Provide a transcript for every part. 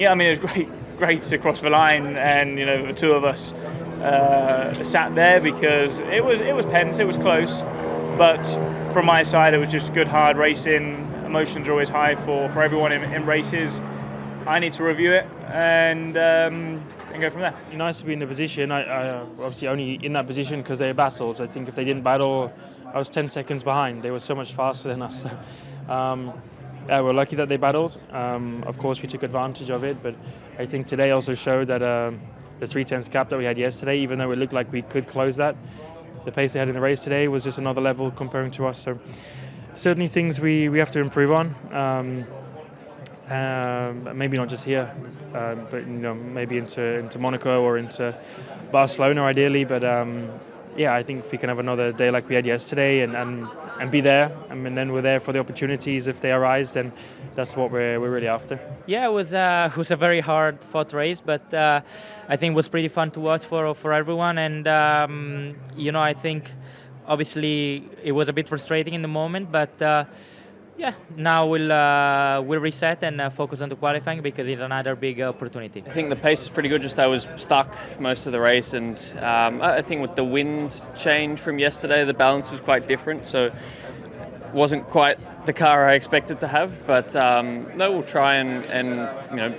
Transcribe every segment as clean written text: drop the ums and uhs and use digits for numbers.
Yeah, I mean, it was great to cross the line, and the two of us sat there because it was tense, it was close, but from my side, it was just good, hard racing. Emotions are always high for everyone in races. I need to review it and go from there. Nice to be in the position. I obviously only in that position because they battled. I think if they didn't battle, I was 10 seconds behind. They were so much faster than us. So, we're lucky that they battled. Of course, we took advantage of it, but I think today also showed that the 3/10 gap that we had yesterday, even though it looked like we could close that, the pace they had in the race today was just another level comparing to us. So certainly things we have to improve on. Maybe not just here, but maybe into Monaco or into Barcelona ideally. But I think if we can have another day like we had yesterday and be there, and then we're there for the opportunities if they arise, then that's what we're really after. Yeah, it was a very hard-fought race, but I think it was pretty fun to watch for everyone. And I think obviously it was a bit frustrating in the moment, but. Now we'll reset and focus on the qualifying because it's another big opportunity. I think the pace was pretty good, just I was stuck most of the race, and I think with the wind change from yesterday, the balance was quite different, so it wasn't quite the car I expected to have, but we'll try and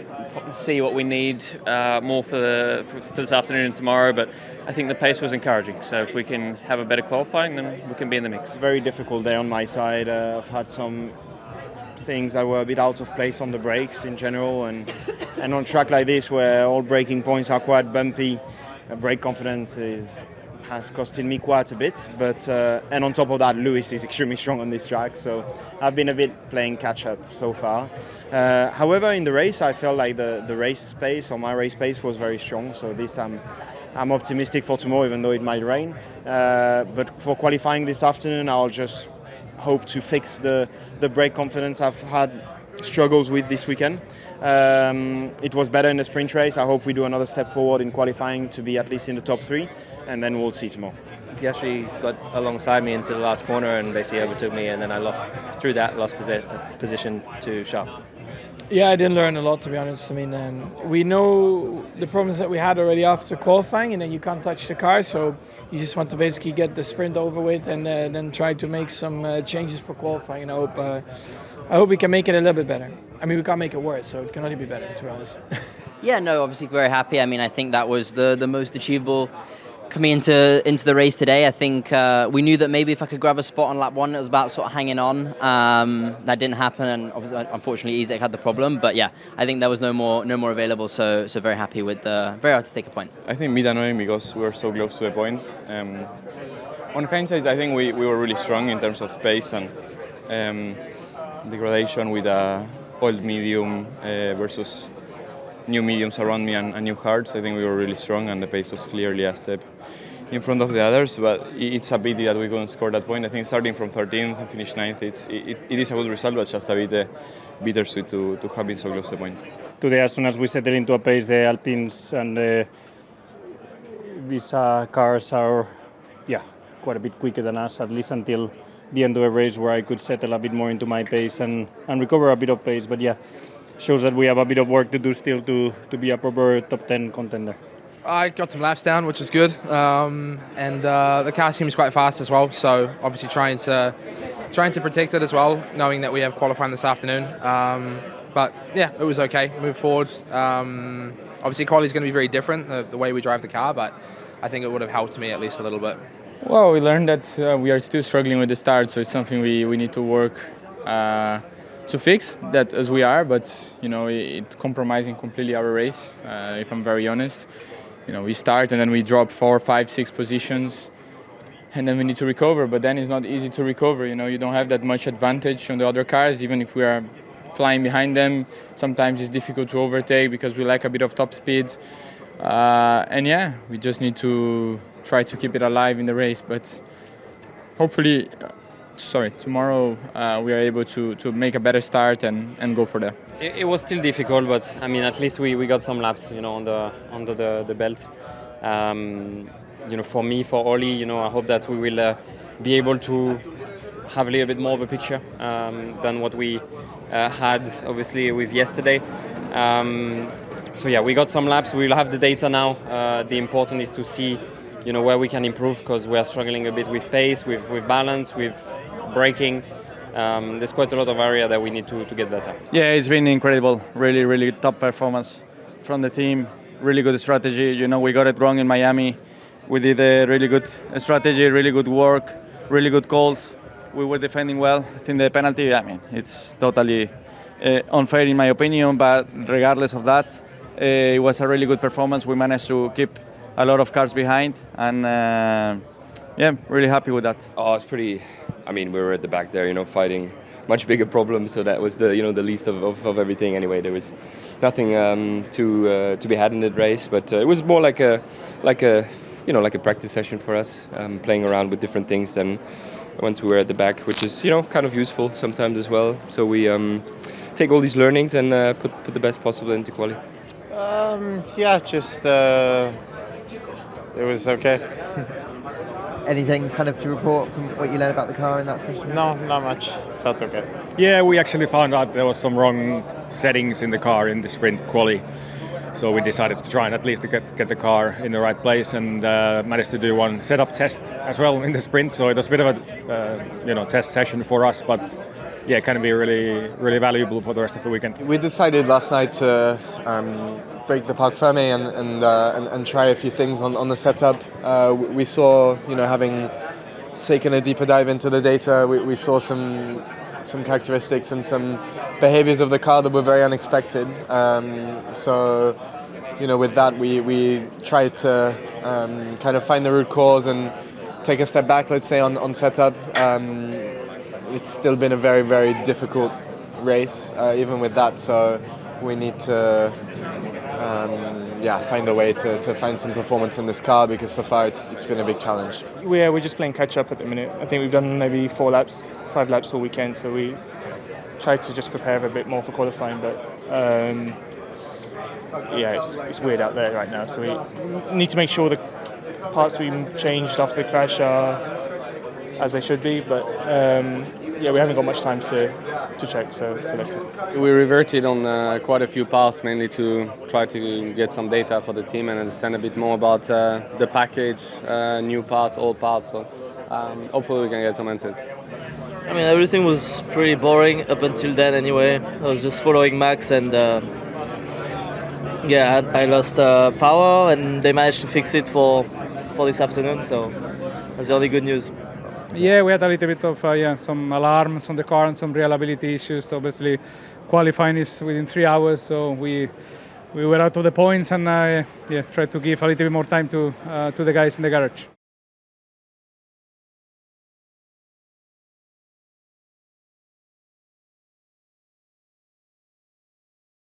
see what we need more for this afternoon and tomorrow, but I think the pace was encouraging, so if we can have a better qualifying, then we can be in the mix. Very difficult day on my side. I've had some things that were a bit out of place on the brakes in general, and on track like this where all braking points are quite bumpy, brake confidence has costed me quite a bit, but and on top of that, Lewis is extremely strong on this track, so I've been a bit playing catch up so far. However, in the race, I felt like the race pace, or my race pace, was very strong, so this I'm optimistic for tomorrow, even though it might rain. But for qualifying this afternoon, I'll just hope to fix the brake confidence I've had struggles with this weekend. It was better in the sprint race. I hope we do another step forward in qualifying to be at least in the top 3, and then we'll see tomorrow. He actually got alongside me into the last corner and basically overtook me, and then I lost position to Sharp. Yeah, I did learn a lot, to be honest. I mean, we know the problems that we had already after qualifying, and then you can't touch the car, so you just want to basically get the sprint over with and then try to make some changes for qualifying. And I hope we can make it a little bit better. I mean, we can't make it worse, so it can only be better, to be honest. Yeah, no, obviously very happy. I mean, I think that was the most achievable coming into the race today. I think we knew that maybe if I could grab a spot on lap 1, it was about sort of hanging on. That didn't happen, and obviously, unfortunately, Isaac had the problem. But yeah, I think there was no more available. So very happy with very hard to take a point. I think bit annoying because we were so close to the point. On hindsight, I think we were really strong in terms of pace and degradation with old medium versus new mediums around me and new hards. I think we were really strong, and the pace was clearly a step in front of the others, but it's a pity that we couldn't score that point. I think starting from 13th and finish 9th, it is a good result, but just a bit bittersweet to have been so close to the point. Today, as soon as we settle into a pace, the Alpines and these cars are quite a bit quicker than us, at least until the end of the race, where I could settle a bit more into my pace and recover a bit of pace. But yeah, shows that we have a bit of work to do still to be a proper top 10 contender. I got some laps down, which was good, and the car seems quite fast as well. So obviously trying to protect it as well, knowing that we have qualifying this afternoon. But yeah, it was okay. Move forward. Obviously, quality is going to be very different the way we drive the car, but I think it would have helped me at least a little bit. Well, we learned that we are still struggling with the start, so it's something we need to work to fix that as we are. But it's compromising completely our race. If I'm very honest. We start and then we drop 4, 5, 6 positions, and then we need to recover. But then it's not easy to recover. You don't have that much advantage on the other cars. Even if we are flying behind them, sometimes it's difficult to overtake because we lack a bit of top speed. And yeah, we just need to try to keep it alive in the race. But hopefully, tomorrow we are able to make a better start and go for that. It was still difficult, but I mean, at least we got some laps, under the belt. For me, for Oli, I hope that we will be able to have a little bit more of a picture than what we had, obviously, with yesterday. So yeah, we got some laps. We'll have the data now. The important is to see, where we can improve, because we are struggling a bit with pace, with balance, with braking. There's quite a lot of area that we need to get better. Yeah, it's been incredible. Really, really top performance from the team. Really good strategy. We got it wrong in Miami. We did a really good strategy, really good work, really good calls. We were defending well. I think the penalty, it's totally unfair in my opinion, but regardless of that, it was a really good performance. We managed to keep a lot of cars behind, and really happy with that. Oh, it's pretty. We were at the back there, fighting much bigger problems. So that was the least of everything. Anyway, there was nothing to be had in that race, but it was more like a practice session for us, playing around with different things. Then once we were at the back, which is kind of useful sometimes as well. So we take all these learnings and put the best possible into quali. It was okay. Anything kind of to report from what you learned about the car in that session? No, not much. Felt okay. Yeah, we actually found out there was some wrong settings in the car in the sprint quali. So we decided to try and at least get the car in the right place, and managed to do one setup test as well in the sprint. So it was a bit of a test session for us, but yeah, can be really, really valuable for the rest of the weekend. We decided last night to break the parc fermé and try a few things on the setup. We saw, having taken a deeper dive into the data, we saw some characteristics and some behaviors of the car that were very unexpected. So, with that, we tried to kind of find the root cause and take a step back, let's say, on setup. It's still been a very, very difficult race, even with that. So we need to find a way to find some performance in this car, because so far it's been a big challenge. We're just playing catch up at the minute. I think we've done maybe 5 laps all weekend, so we tried to just prepare a bit more for qualifying, but it's weird out there right now, so we need to make sure the parts we changed after the crash are as they should be, but we haven't got much time to check, so let's see. We reverted on quite a few parts, mainly to try to get some data for the team and understand a bit more about the package, new parts, old parts, so hopefully we can get some answers. Everything was pretty boring up until then anyway. I was just following Max, and I lost power, and they managed to fix it for this afternoon, so that's the only good news. Yeah, we had a little bit of some alarms on the car and some reliability issues. Obviously, qualifying is within 3 hours, so we were out of the points, and tried to give a little bit more time to the guys in the garage.